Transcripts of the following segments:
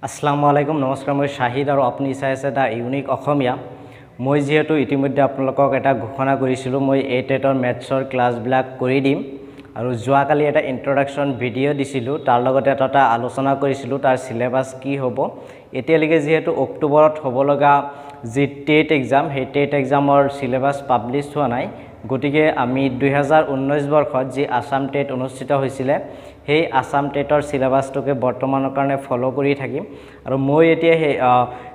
আসসালামু আলাইকুম নমস্কাৰ মই শাহিদ আৰু আপুনি চাই আছে দা ইউনিক অসমীয়া মই যেহেতু ইতিমধ্যে আপোনালোকক এটা ঘোষণা কৰিছিলো মই এই টেটৰ মেথছৰ ক্লাছবিলাক কৰি দিম আৰু যোৱাকালি এটা ইন্ট্ৰডাকচন ভিডিও দিছিলো তাৰ লগতে এটা আলোচনা কৰিছিলো তাৰ সিলেবাস কি হ'ব এতিয়ালৈকে যেহেতু অক্টোবৰত হ'ব লগা যি টেট এক্সাম সেই টেট এক্সামৰ সিলেবাস পাবলিছ হোৱা নাই গতিকে আমি 2019 বৰ্ষত যি আসাম টেট অনুষ্ঠিত হৈছিল সেই আসাম টেটৰ সিলেবাসটোকে বৰ্তমানৰ কাৰণে ফলো কৰি থাকিম আৰু মই এতিয়া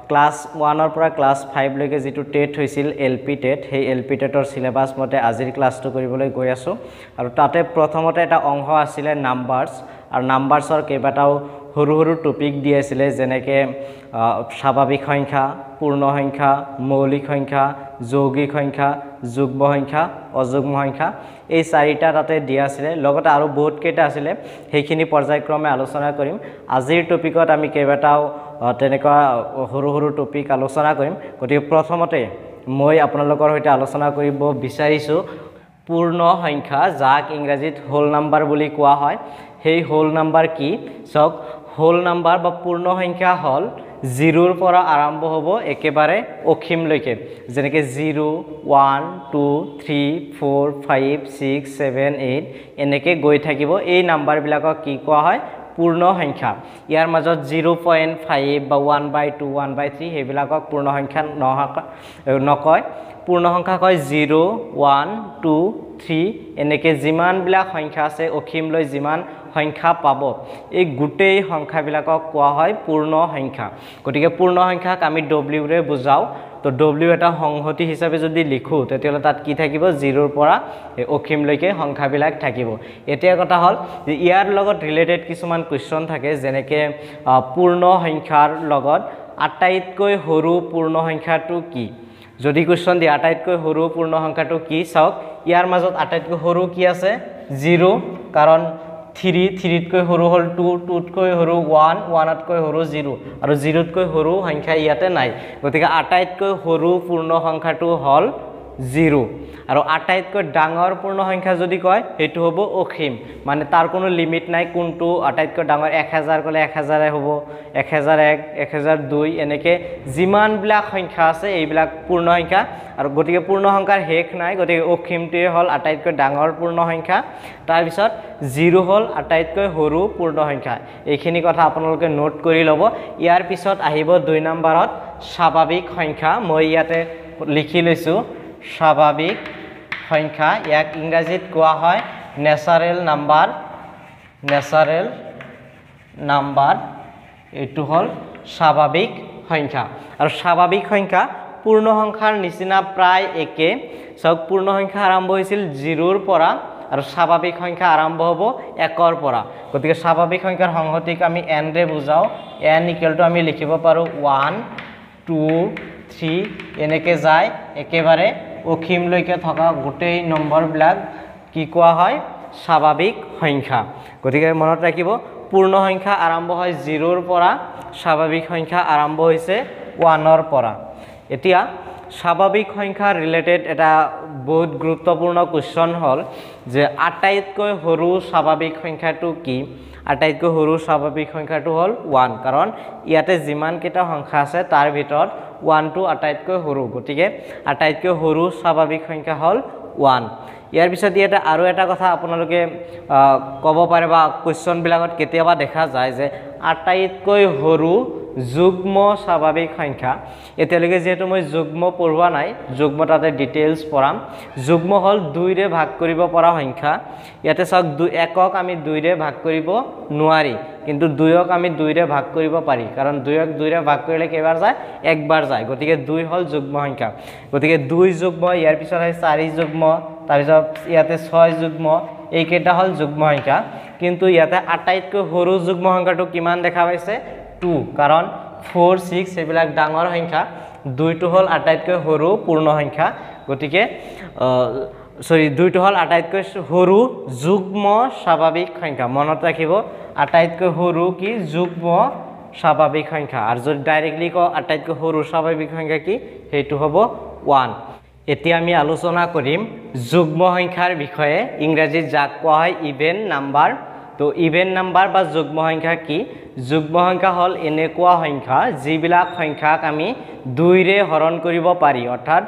ক্লাস 1 ৰ পৰা ক্লাস 5 লৈকে যেটো টেট হৈছিল এলপি টেট সেই এলপি টেটৰ সিলেবাস মতে আজিৰ ক্লাসটো কৰিবলৈ গৈ আছো আৰু তাতে প্ৰথমতে এটা অংশ আছিল নাম্বাৰছ আৰু নাম্বাৰছৰ কেইবাটাও সৰু সৰু টপিক দিয়েছিলে যেনেকে স্বাভাৱিক সংখ্যা পূৰ্ণ সংখ্যা মৌলিক সংখ্যা যৌগিক সংখ্যা যুগ্ম সংখ্যা অযুগ্ম সংখ্যা এই চাৰিটা তাতে দিয়া আছিল লগতে আৰু বহুত কেইটা আছিল সেইখিনি পৰ্যায়ক্ৰমে আলোচনা কৰিম আজিৰ টপিকত আমি কেইবাটাও তেনেকুৱা সৰু সৰু টপিক আলোচনা কৰিম গতিকে প্ৰথমতে মই আপোনালোকৰ সৈতে আলোচনা কৰিব বিচাৰিছো পূৰ্ণ সংখ্যা যাক ইংৰাজীত হোল নাম্বাৰ বুলি কোৱা হয় সেই হোল নাম্বাৰ কি সক হোল নাম্বাৰ বা পূৰ্ণ সংখ্যা হল 0 ৰ পৰা আৰম্ভ হ'ব একেবাৰে অসীম লৈকে যেনেকে 0 1 2 3 4 5 6 7 8 এনেকে গৈ থাকিব এই নাম্বাৰ বিলাকক কি কোৱা হয় পূৰ্ণ সংখ্যা ইয়াৰ মাজত 0.5 বা 1/2 1/3 হেবিলাকক পূৰ্ণ সংখ্যা নকয় পূৰ্ণ সংখ্যা কয় 0 1 2 3 এনেকে যিমান বিলাক সংখ্যা আছে অসীম লৈ যিমান সংখ্যা পাব এই গুটেই সংখ্যা বিলাকক কোৱা হয় পূৰ্ণ সংখ্যা গতিকে পূৰ্ণ সংখ্যাক আমি w ৰে বুজাও তো w এটা সংহতি হিচাপে যদি লিখো তেতিয়ালে তাত কি থাকিব 0 ৰ পৰা অসীম লৈকে সংখ্যা বিলাক থাকিব এতিয়া কথা হল যে ইয়াৰ লগত ৰিলেটেড কিছুমান কোৱেশ্চন থাকে যেনেকে পূৰ্ণ সংখ্যাৰ লগত আটাইতকৈ সৰু পূৰ্ণ সংখ্যাটো কি যদি কোৱেশ্চন দি আটাইতকৈ সৰু পূৰ্ণ সংখ্যাটো কি চাওক ইয়াৰ মাজত আটাইতকৈ সৰু কি আছে 0 কাৰণ 3 তকৈ সৰু হল 2 2 তকৈ সৰু 1 1 তকৈ সৰু 0 আৰু 0 তকৈ সৰু সংখ্যা ইয়াতে নাই গতিকে আটাইতকৈ সৰু পূৰ্ণ সংখ্যাটো হল 0 আৰু আটাইতকৈ ডাঙৰ পূৰ্ণ সংখ্যা যদি কয় হেতু হ'ব অসীম মানে তাৰ কোনো লিমিট নাই কোনটো আটাইতকৈ ডাঙৰ 1000 কলে 1000 এ হ'ব 1001 1002 এনেকে যিমান বিলাক সংখ্যা আছে এইবিলাক পূৰ্ণ সংখ্যা আৰু গতিকে পূৰ্ণ সংখ্যাৰ হেক নাই গতিকে অসীমটোৱে হল আটাইতকৈ ডাঙৰ পূৰ্ণ সংখ্যা তাৰ পিছত 0 হল আটাইতকৈ সৰু পূৰ্ণ সংখ্যা এইখিনি কথা আপোনালোকে নোট কৰি ল'ব ইয়াৰ পিছত আহিব 2 নম্বৰত স্বাভাৱিক সংখ্যা মই ইয়াতে লিখি লৈছো স্বাভাৱিক সংখ্যা ইয়াক ইংৰাজীত কোৱা হয় ন্যাচাৰেল নাম্বাৰ এটো হল স্বাভাৱিক সংখ্যা আৰু স্বাভাৱিক সংখ্যা পূৰ্ণ সংখ্যাৰ নিচিনা প্ৰায় একে সব পূৰ্ণ সংখ্যা আৰম্ভ হৈছিল 0 ৰ পৰা আৰু স্বাভাৱিক সংখ্যা আৰম্ভ হ'ব 1 ৰ পৰা গতিকে স্বাভাৱিক সংখ্যাৰ সংহতিক আমি n ৰে বুজাও n = আমি লিখিব পাৰো 1 2 3 এনেকে যায় একেবাৰে অসীম লৈকে থকা গোটেই নম্বৰ বিলাক কি কোৱা হয় স্বাভাৱিক সংখ্যা গতিকে মনত ৰাখিব পূৰ্ণ সংখ্যা আৰম্ভ হয় 0 ৰ পৰা স্বাভাৱিক সংখ্যা আৰম্ভ হৈছে 1 ৰ পৰা এতিয়া স্বাভাৱিক সংখ্যা ৰিলেটেড এটা বহুত গুৰুত্বপূৰ্ণ কোৱেশ্চন হল যে আটাইতকৈ সৰু স্বাভাৱিক সংখ্যাটো কি আটাইতকৈ সৰু স্বাভাৱিক সংখ্যাটো হল 1 কাৰণ ইয়াতে যিমান কেইটা সংখ্যা আছে তাৰ ভিতৰত 1 টো আটাইতকৈ সৰু গতিকে আটাইতকৈ সৰু স্বাভাৱিক সংখ্যা হল 1 ইয়াৰ পিছত ইয়াতে আৰু এটা কথা আপোনালোকে ক'ব পাৰে বা কোৱেশ্চন বিলাকত কেতিয়াবা দেখা যায় যে আটাইতকৈ সৰু যুগ্ম স্বাভাৱিক সংখ্যা এতিয়ালৈকে যেহেতু মই যুগ্ম পঢ়োৱা নাই যুগ্ম তাতে ডিটেইলছ পঢ়াম যুগ্ম হল 2 ৰে ভাগ কৰিব পৰা সংখ্যা ইয়াতে চাওক 1ক আমি 2 ৰে ভাগ কৰিব নোৱাৰি কিন্তু 2ক আমি 2 ৰে ভাগ কৰিব পাৰি কাৰণ 2ক 2 ৰে ভাগ কৰিলে কেইবাৰ যায় একবাৰ যায় গতিকে 2 হল যুগ্ম সংখ্যা গতিকে 2 যুগ্ম ইয়াৰ পিছত হয় 4 যুগ্ম তাৰ পিছত ইয়াতে 6 যুগ্ম এই কেইটা হল যুগ্ম সংখ্যা কিন্তু ইয়াতে আটাইতকৈ সৰু যুগ্ম সংখ্যাটো কিমান দেখা পাইছে 2 কাৰণ 4 6 এবিলাক ডাঙৰ সংখ্যা 2 টো হল আটাইতকৈ সৰু পূৰ্ণ সংখ্যা গতিকে 2 টো হল আটাইতকৈ সৰু যুগ্ম স্বাভাৱিক সংখ্যা মনত ৰাখিব আটাইতকৈ সৰু কি যুগ্ম স্বাভাৱিক সংখ্যা আৰু যদি ডাইৰেক্টলি কও আটাইতকৈ সৰু স্বাভাৱিক সংখ্যা কি হেতু হ'ব 1 এতিয়া আমি আলোচনা কৰিম যুগ্ম সংখ্যাৰ বিষয়ে ইংৰাজীত যাক কোৱা হয় ইভেন নাম্বাৰ তো ইভেন নাম্বাৰ বা যুগ্ম সংখ্যা কি যুগ্ম সংখ্যা হল এনেকুৱা সংখ্যা যিবিলাক সংখ্যাক আমি 2 ৰে হৰণ কৰিব পাৰি অৰ্থাৎ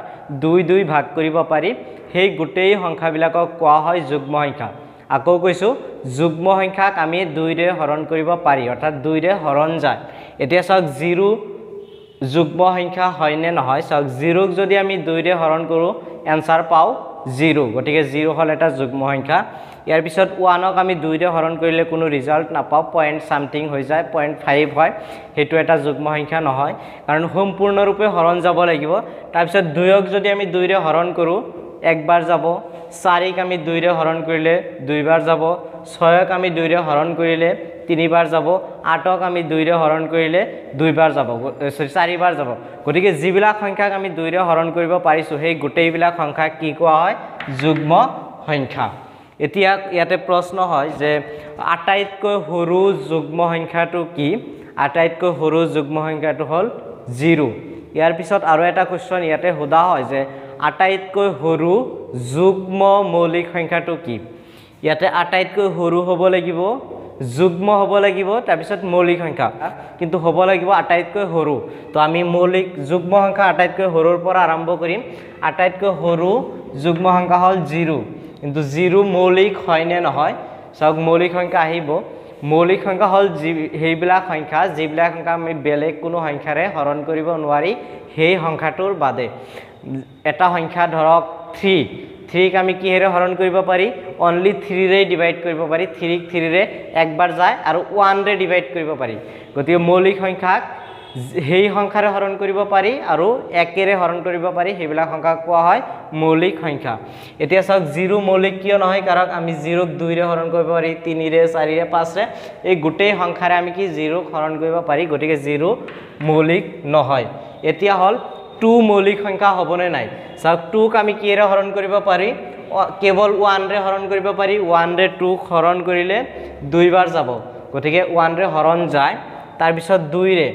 2 ভাগ কৰিব পাৰি সেই গোটেই সংখ্যাবিলাকক কোৱা হয় যুগ্ম সংখ্যা আকৌ কৈছো যুগ্ম সংখ্যাক আমি 2 ৰে হৰণ কৰিব পাৰি অৰ্থাৎ 2 ৰে হৰণ যায় এতিয়া চাওক 0 যুগ্ম সংখ্যা হয় নে নহয় চাওক 0 ক যদি আমি 2 ৰে হৰণ কৰো आंसर পাও 0 গটিকে 0 হল এটা যুগ্ম সংখ্যা ইয়াৰ পিছত 1 ক আমি 2 ৰে হৰণ কৰিলে কোনো ৰিজাল্ট নাপাও পয়েন্ট সামথিং হৈ যায় 0.5 হয় হেতু এটা যুগ্ম সংখ্যা নহয় কাৰণ সম্পূৰ্ণ ৰূপে হৰণ যাব লাগিব তাৰ পিছত 2 ক যদি আমি 2 ৰে হৰণ কৰো একবাৰ যাব 4 ক আমি 2 ৰে হৰণ কৰিলে দুইবাৰ যাব 6 ক আমি 2 ৰে হৰণ কৰিলে তিনিবাৰ যাব 8 ক আমি 2 ৰে হৰণ কৰিলে দুইবাৰ যাব সৰি চাৰিবাৰ যাব গটিকে যিবিলাক সংখ্যাক আমি 2 ৰে হৰণ কৰিব পাৰিছো সেই গোটেইবিলাক সংখ্যা কি কোৱা হয় যুগ্ম সংখ্যা এতিয়া ইয়াতে প্ৰশ্ন হয় যে আটাইতকৈ সৰু যুগ্ম সংখ্যাটো কি আটাইতকৈ সৰু যুগ্ম সংখ্যাটো হল 0 ইয়াৰ পিছত আৰু এটা কোৱেশ্চন ইয়াতে হোদা হয় যে আটাইতকৈ সৰু যুগ্ম মৌলিক সংখ্যাটো কি ইয়াতে আটাইতকৈ সৰু হ'ব লাগিব যুগ্ম হ'ব লাগিব তাৰ পিছত মৌলিক সংখ্যা কিন্তু হ'ব লাগিব আটাইতকৈ সৰু তো আমি মৌলিক যুগ্ম সংখ্যা আটাইতকৈ সৰুৰ পৰা আৰম্ভ কৰিম আটাইতকৈ সৰু যুগ্ম সংখ্যা হল 0 কিন্তু 0 মৌলিক হয় নে নহয় সব মৌলিক সংখ্যা আহিব মৌলিক সংখ্যা হল হেইবিলাক সংখ্যা যিবিলাক সংখ্যা আমি বেলেগ কোনো সংখ্যাৰে হৰণ কৰিব নোৱাৰি সেই সংখ্যাটোৰ বাদে এটা সংখ্যা ধৰক 3 ক আমি কিহেৰে হৰণ কৰিব পাৰি অনলি 3 ৰে ডিভাইড কৰিব পাৰি 3 ক 3 ৰে একবাৰ যায় আৰু 1 ৰে ডিভাইড কৰিব পাৰি গতিকে মৌলিক সংখ্যাক হেই সংখ্যাৰে হৰণ কৰিব পাৰি আৰু 1 ৰে হৰণ কৰিব পাৰি হেবিলাক সংখ্যা কোৱা হয় মৌলিক সংখ্যা এতিয়া চাওক 0 মৌলিক কিয় নহয় কাৰণ আমি 0 ক 2 ৰে হৰণ কৰিব পাৰি 3 ৰে 4 ৰে 5 ৰে এই গোটেই সংখ্যাৰে আমি কি 0 ক হৰণ কৰিব পাৰি গতিকে 0 মৌলিক নহয় এতিয়া হল 2 মৌলিক সংখ্যা হ'বনে নাই চাওক 2 ক আমি কিহেৰে হৰণ কৰিব পাৰি কেৱল 1 ৰে হৰণ কৰিব পাৰি 1 ৰে 2 ক হৰণ কৰিলে দুইবাৰ যাব গতিকে 1 ৰে হৰণ যায় তাৰ পিছত 2 ৰে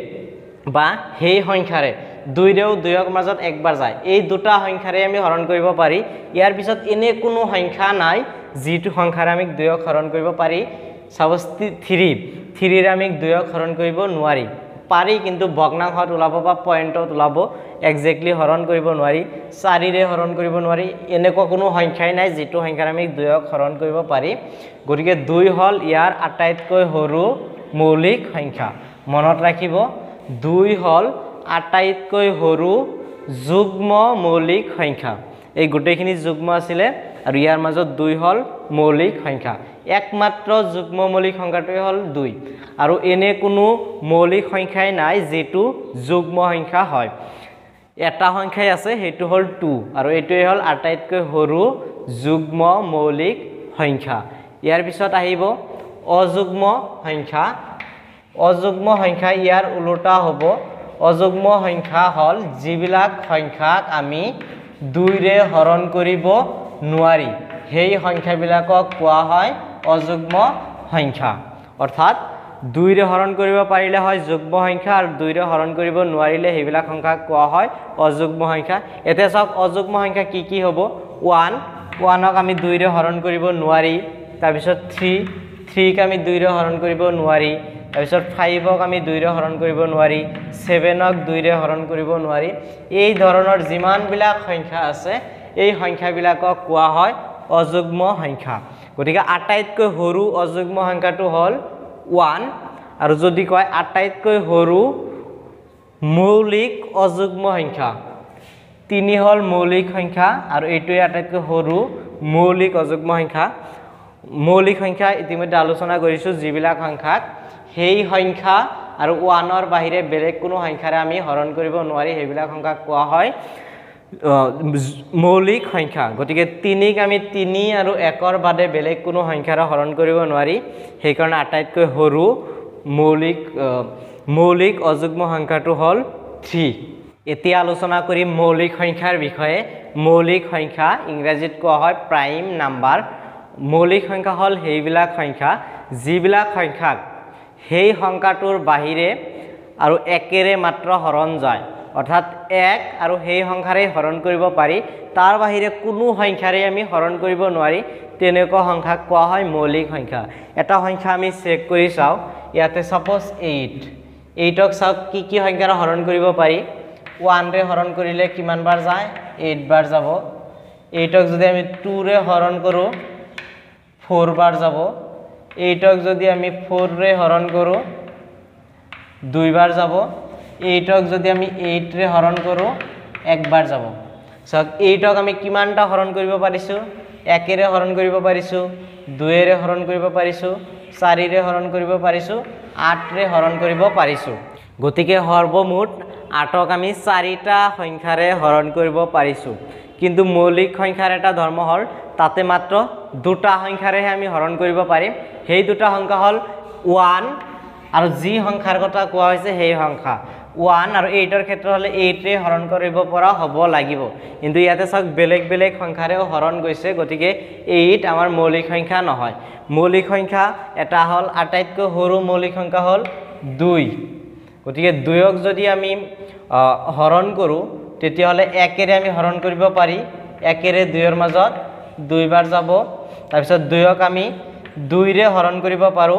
বা হেই সংখ্যাৰে 2 ৰেও 2 ৰ মাজত একবাৰ যায় এই দুটা সংখ্যাৰে আমি হৰণ কৰিব পাৰি ইয়াৰ পিছত এনে কোনো সংখ্যা নাই যিটো সংখ্যাৰে আমি 2 ক হৰণ কৰিব পাৰি সাপোজ 3 ৰে আমি 2 ক হৰণ কৰিব নোৱাৰি পাৰি কিন্তু ভগ্নাংশত ওলাব বা পয়েন্টত ওলাব এক্স্যাক্টলি হৰণ কৰিব নোৱাৰি 4 ৰে হৰণ কৰিব নোৱাৰি এনেকুৱা কোনো সংখ্যাই নাই যেটো সংখ্যাৰ আমি 2 ক হৰণ কৰিব পাৰি গতিকে 2 হল ইয়াৰ আটাইতকৈ সৰু মৌলিক সংখ্যা মনত ৰাখিব 2 হল আটাইতকৈ সৰু যুগ্ম মৌলিক সংখ্যা এই গোটেইখিনি যুগ্ম আছিলে আৰু ইয়াৰ মাজত 2 হল মৌলিক সংখ্যা একমাত্ৰ যুগ্ম মৌলিক সংখ্যাটোই হল 2 আৰু এনে কোনো মৌলিক সংখ্যাই নাই যেটো যুগ্ম সংখ্যা হয় এটা সংখ্যাই আছে হেতু হল 2 আৰু এটোই হল আটাইতকৈ সৰু যুগ্ম মৌলিক সংখ্যা ইয়াৰ পিছত আহিব অযুগ্ম সংখ্যা ইয়াৰ উল্টা হ'ব অযুগ্ম সংখ্যা হল যিবিলাক সংখ্যাক আমি 2 ৰে হৰণ কৰিব নোৱাৰি সেই সংখ্যাবিলাকক কোৱা হয় অযুগ্ম সংখ্যা অৰ্থাৎ 2 ৰে হৰণ কৰিব পাৰিলে হয় যুগ্ম সংখ্যা আৰু 2 ৰে হৰণ কৰিব নোৱাৰিলে হেবিলাক সংখ্যা কোৱা হয় অযুগ্ম সংখ্যা এতিয়া চাওক অযুগ্ম সংখ্যা কি হ'ব 1 ক আমি 2 ৰে হৰণ কৰিব নোৱাৰি তাৰ পিছত 3 ক আমি 2 ৰে হৰণ কৰিব নোৱাৰি তাৰ পিছত 5 ক আমি 2 ৰে হৰণ কৰিব নোৱাৰি 7 ক 2 ৰে হৰণ কৰিব নোৱাৰি এই ধৰণৰ যিমান বিলাক সংখ্যা আছে এই সংখ্যাবিলাকক কোৱা হয় অযুগ্ম সংখ্যা গতিকে আটাইতকৈ সৰু অযুগ্ম সংখ্যাটো হল 1 আৰু যদি কয় আটাইতকৈ সৰু মৌলিক অযুগ্ম সংখ্যা 3 হল মৌলিক সংখ্যা আৰু এইটোই আটাইতকৈ সৰু মৌলিক অযুগ্ম সংখ্যা ইতিমধ্যে আলোচনা কৰিছো যিবিলাক সংখ্যাক হেই সংখ্যা আৰু 1 ৰ বাহিৰে বেলেগ কোনো সংখ্যাৰে আমি হৰণ কৰিব নোৱাৰি হেবিলাক সংখ্যাক কোৱা হয় মৌলিক সংখ্যা গতিকে 3 ক আমি 3 আৰু 1 ৰ বাদে বেলেগ কোনো সংখ্যাৰে হৰণ কৰিব নোৱাৰি সেই কাৰণে আটাইতকৈ সৰু মৌলিক অযুগ্ম সংখ্যাটো হল 3 এতিয়া আলোচনা কৰিম মৌলিক সংখ্যাৰ বিষয়ে মৌলিক সংখ্যা ইংৰাজীত কোৱা হয় প্ৰাইম নাম্বাৰ মৌলিক সংখ্যা হল হেইবিলাক সংখ্যা যিবিলাক সংখ্যাক হেই সংখ্যাটোৰ বাহিৰে আৰু 1 ৰে মাত্ৰ হৰণ যায় অৰ্থাৎ 1 আৰু সেই সংখ্যাৰে হৰণ কৰিব পাৰি তাৰ বাহিৰে কোনো সংখ্যাৰে আমি হৰণ কৰিব নোৱাৰি তেনেকুৱা সংখ্যাক কোৱা হয় মৌলিক সংখ্যা এটা সংখ্যা আমি চেক কৰি চাও ইয়াতে সাপোজ 8 ক চাওক কি সংখ্যাৰে হৰণ কৰিব পাৰি 1 ৰে হৰণ কৰিলে কিমান বাৰ যায় 8 বাৰ যাব 8 ক যদি আমি 2 ৰে হৰণ কৰো 4 বাৰ যাব 8 ক যদি আমি 4 ৰে হৰণ কৰো 2 বাৰ যাব 8 ক যদি আমি 8 ৰে হৰণ কৰো 1 বাৰ যাব সক 8 ক আমি কিমানটা হৰণ কৰিব পাৰিছো 1 ৰে হৰণ কৰিব পাৰিছো 2 ৰে হৰণ কৰিব পাৰিছো 4 ৰে হৰণ কৰিব পাৰিছো 8 ৰে হৰণ কৰিব পাৰিছো গতিকে সৰ্বমুঠ 8 ক আমি 4টা সংখ্যাৰে হৰণ কৰিব পাৰিছো কিন্তু মৌলিক সংখ্যাৰ এটা ধৰ্ম হল তাতে মাত্ৰ দুটা সংখ্যাৰে আমি হৰণ কৰিব পাৰিম সেই দুটা সংখ্যা হল 1 আৰু যি সংখ্যাৰ কথা কোৱা হৈছে সেই সংখ্যা 1 আৰু 8 ৰ ক্ষেত্ৰত হলে 8 ৰে হৰণ কৰিব পৰা হ'ব লাগিব কিন্তু ইয়াতে সক বেলেগ সংখ্যাৰেও হৰণ গৈছে গতিকে 8 আমাৰ মৌলিক সংখ্যা নহয় মৌলিক সংখ্যা এটা হল আটাইতকৈ সৰু মৌলিক সংখ্যা হল 2 গতিকে 2 ক যদি আমি হৰণ কৰো তেতিয়া হলে 1 ৰে আমি হৰণ কৰিব পাৰি 1 ৰে 2 ৰ মাজত 2 বাৰ যাব তাৰ পিছত 2 ক আমি 2 ৰে হৰণ কৰিব পাৰো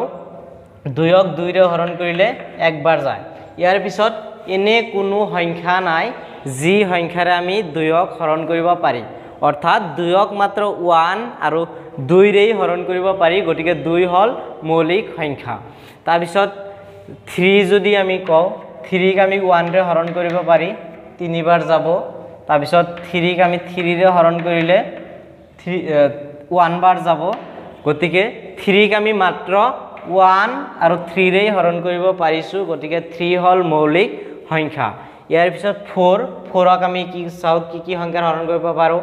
2 ক 2 ৰে হৰণ কৰিলে 1 বাৰ যায় ইয়াৰ পিছত এনে কোনো সংখ্যা নাই যি সংখ্যাৰে আমি 2 ক হৰণ কৰিব পাৰি অৰ্থাৎ 2 ক মাত্ৰ 1 আৰু 2 ৰে হৰণ কৰিব পাৰি গতিকে 2 হল মৌলিক সংখ্যা তাৰ পিছত 3 যদি আমি কও 3 ক আমি 1 ৰে হৰণ কৰিব পাৰি 3 বাৰ যাব তাৰ পিছত 3 ক আমি 3 ৰে হৰণ কৰিলে 1 বাৰ যাব গতিকে 3 ক আমি মাত্ৰ 1 আৰু 3 ৰে হৰণ কৰিব পাৰিছো গতিকে 3 হল মৌলিক সংখ্যা ইয়াৰ পিছত 4 ক আমি কি চাও কি সংখ্যাৰ হৰণ কৰিব পাৰো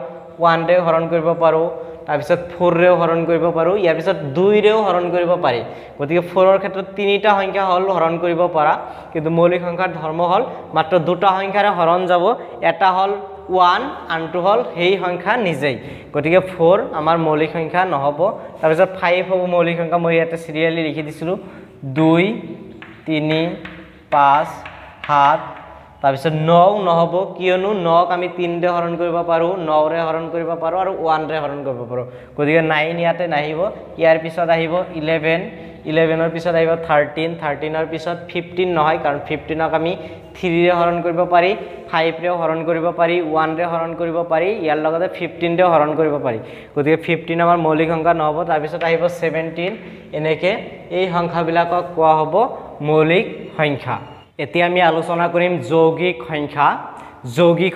1 ৰে হৰণ কৰিব পাৰো তাৰ পিছত 4 ৰেও হৰণ কৰিব পাৰো ইয়াৰ পিছত 2 ৰেও হৰণ কৰিব পাৰি গতিকে 4 ৰ ক্ষেত্ৰত তিনিটা সংখ্যা হল হৰণ কৰিব পৰা কিন্তু মৌলিক সংখ্যাৰ ধৰ্ম হল মাত্ৰ দুটা সংখ্যাৰে হৰণ যাব এটা হল 1 আনটো হল সেই সংখ্যা নিজেই গতিকে 4 আমাৰ মৌলিক সংখ্যা নহব তাৰ পিছত 5 হ'ব মৌলিক সংখ্যা মই ইয়াতে সিৰিয়ালি লিখি দিছিলো 2 3 5 7 তাৰ পিছত 9 নহব কিয়নো 9 ক আমি 3 ৰে হৰণ কৰিব পাৰো 9 ৰে হৰণ কৰিব পাৰো আৰু 1 ৰে হৰণ কৰিব পাৰো গতিকে 9 ইয়াতে নাহিব ইয়াৰ পিছত আহিব 11 ৰ পিছত আহিব 13 ৰ পিছত 15 নহয় কাৰণ 15 ক আমি 3 ৰে হৰণ কৰিব পাৰি 5 ৰে হৰণ কৰিব পাৰি 1 ৰে হৰণ কৰিব পাৰি ইয়াৰ লগতে 15 ৰে হৰণ কৰিব পাৰি গতিকে 15 আমাৰ মৌলিক সংখ্যা নহব তাৰ পিছত আহিব 17 এনেকে এই সংখ্যাবিলাকক কোৱা হ'ব মৌলিক সংখ্যা এতিয়া আমি আলোচনা কৰিম যৌগিক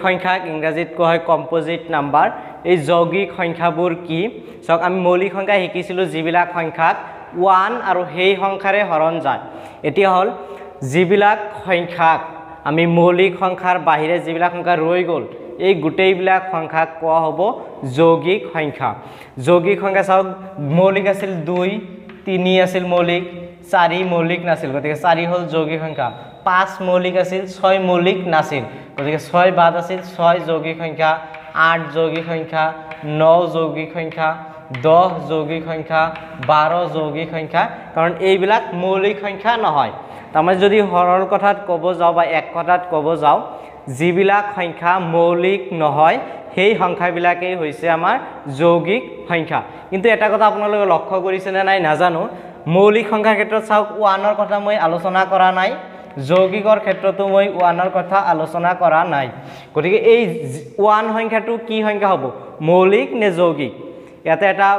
সংখ্যাক ইংৰাজীত কোৱা হয় কম্পোজিট নাম্বাৰ এই যৌগিক সংখ্যাবোৰ কি সক আমি মৌলিক সংখ্যা শিকিছিলো যিবিলাক সংখ্যাক 1 আৰু সেই সংখ্যাৰে হৰণ যায় এতিয়া হল যিবিলাক সংখ্যাক আমি মৌলিক সংখ্যাৰ বাহিৰে যিবিলাক সংখ্যা ৰৈ গল এই গুটেইবিলাক সংখ্যাক কোৱা হ'ব যৌগিক সংখ্যা চাওক মৌলিক আছিল 2 3 আছিল মৌলিক 4 মৌলিক নাছিল গতিকে 4 হল যৌগিক সংখ্যা 5 মৌলিক আছিল 6 মৌলিক নাছিল গতিকে 6 বাদ আছিল 6 যৌগিক সংখ্যা 8 যৌগিক সংখ্যা 9 যৌগিক সংখ্যা 10 যৌগিক সংখ্যা 12 যৌগিক সংখ্যা কাৰণ এইবিলাক মৌলিক সংখ্যা নহয় তাৰমানে যদি সৰল কথাত ক'ব যাও বা এক কথাত ক'ব যাও যিবিলাক সংখ্যা মৌলিক নহয় সেই সংখ্যাবিলাকেই হৈছে আমাৰ যৌগিক সংখ্যা কিন্তু এটা কথা আপোনালোকে লক্ষ্য কৰিছে নে নাই নাজানো মৌলিক সংখ্যাৰ ক্ষেত্ৰত চাওক 1 ৰ কথা মই আলোচনা কৰা নাই যৌগিকৰ ক্ষেত্ৰতো মই 1 ৰ কথা আলোচনা কৰা নাই গতিকে এই 1 সংখ্যাটো কি সংখ্যা হ'ব মৌলিক নে যৌগিক ইয়াতে এটা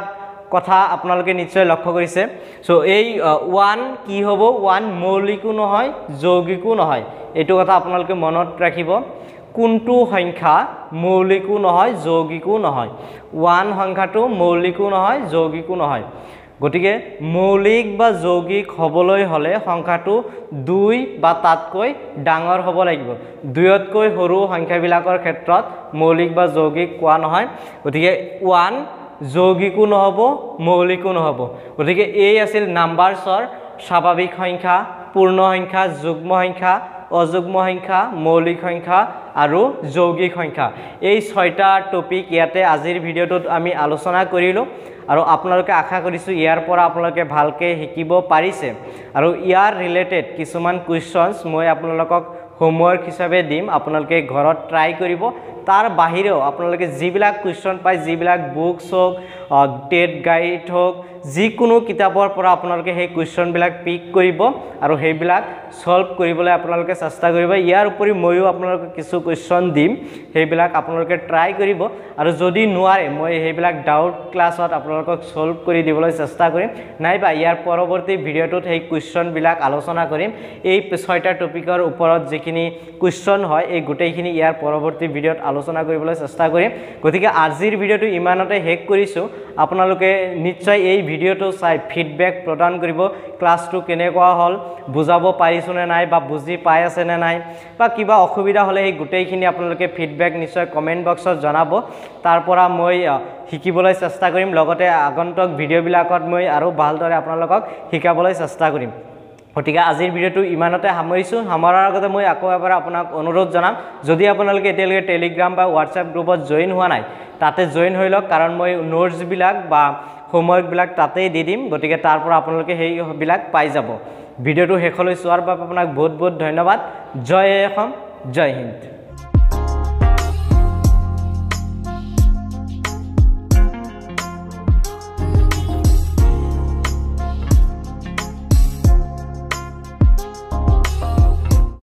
কথা আপোনালোকে নিশ্চয় লক্ষ্য কৰিছে সো এই 1 কি হ'ব 1 মৌলিকো নহয় যৌগিকো নহয় এইটো কথা আপোনালোকে মনত ৰাখিব কোনটো সংখ্যা মৌলিকো নহয় যৌগিকো নহয় 1 সংখ্যাটো মৌলিকো নহয় যৌগিকো নহয় গতিকে মৌলিক বা যৌগিক হ'বলৈ হলে সংখ্যাটো 2 বা তাতকৈ ডাঙৰ হ'ব লাগিব 2 তকৈ সৰু সংখ্যাবিলাকৰ ক্ষেত্ৰত মৌলিক বা যৌগিক কোৱা নহয় গতিকে 1 যৌগিকো নহব মৌলিকো নহব গতিকে এই আছিল নাম্বাৰছৰ স্বাভাৱিক সংখ্যা পূৰ্ণ সংখ্যা যুগ্ম সংখ্যা অযুগ্ম সংখ্যা মৌলিক সংখ্যা আৰু যৌগিক সংখ্যা এই 6টা টপিক ইয়াতে আজিৰ ভিডিওটোত আমি আলোচনা কৰিলো আৰু আপোনালোকে আশা কৰিছো ইয়াৰ পৰা আপোনালোকে ভালকে শিকিব পাৰিছে আৰু ইয়াৰ ৰিলেটেড কিছুমান কোৱেশ্চনছ মই আপোনালোকক হোমৱৰ্ক হিচাপে দিম আপোনালোকে ঘৰত ট্ৰাই কৰিব তাৰ বাহিৰেও আপোনালোকে যিবিলাক কুৱেশ্যন পায় যিবিলাক বুকছ হওক টেট গাইড হওক যিকোনো কিতাপৰ পৰা আপোনালোকে সেই কুৱেশ্যনবিলাক পিক কৰিব আৰু সেইবিলাক সলভ কৰিবলৈ আপোনালোকে চেষ্টা কৰিব ইয়াৰ উপৰি ময়ো আপোনালোকক কিছু কুৱেশ্যন দিম সেইবিলাক আপোনালোকে ট্ৰাই কৰিব আৰু যদি নোৱাৰে মই সেইবিলাক ডাউট ক্লাছত আপোনালোকক সলভ কৰি দিবলৈ চেষ্টা কৰিম নাইবা ইয়াৰ পৰৱৰ্তী ভিডিঅ'টোত সেই কুৱেশ্যনবিলাক আলোচনা কৰিম এই 6টা টপিকৰ ওপৰত যিখিনি কুৱেশ্যন হয় এই গোটেইখিনি ইয়াৰ পৰৱৰ্তী ভিডিঅ'ত আলোচনা কৰিবলৈ চেষ্টা কৰিম গতিকে আজিৰ ভিডিঅ'টো ইমানতে শেষ কৰিছোঁ আপোনালোকে নিশ্চয় এই ভিডিঅ'টো চাই ফিডবেক প্ৰদান কৰিব ক্লাছটো কেনেকুৱা হ'ল বুজাব পাৰিছোনে নাই বা বুজি পাই আছে নে নাই বা কিবা অসুবিধা হ'লে এই গোটেইখিনি আপোনালোকে ফিডবেক নিশ্চয় কমেন্ট বক্সত জনাব তাৰ পৰা মই শিকিবলৈ চেষ্টা কৰিম লগতে আগন্তুক ভিডিঅ'বিলাকত মই আৰু ভালদৰে আপোনালোকক শিকাবলৈ চেষ্টা কৰিম গতিকে আজিৰ ভিডিঅ'টো ইমানতে সামৰিছোঁ সামৰাৰ আগতে মই আকৌ এবাৰ আপোনাক অনুৰোধ জনাম যদি আপোনালোকে এতিয়ালৈকে টেলিগ্ৰাম বা হোৱাটছএপ গ্ৰুপত জইন হোৱা নাই তাতে জইন হৈ লওক কাৰণ মই নোটছবিলাক বা হোমৱৰ্কবিলাক তাতেই দি দিম গতিকে তাৰ পৰা আপোনালোকে সেইবিলাক পাই যাব ভিডিঅ'টো শেষলৈ চোৱাৰ বাবে আপোনাক বহুত বহুত ধন্যবাদ জয় অসম জয় হিন্দ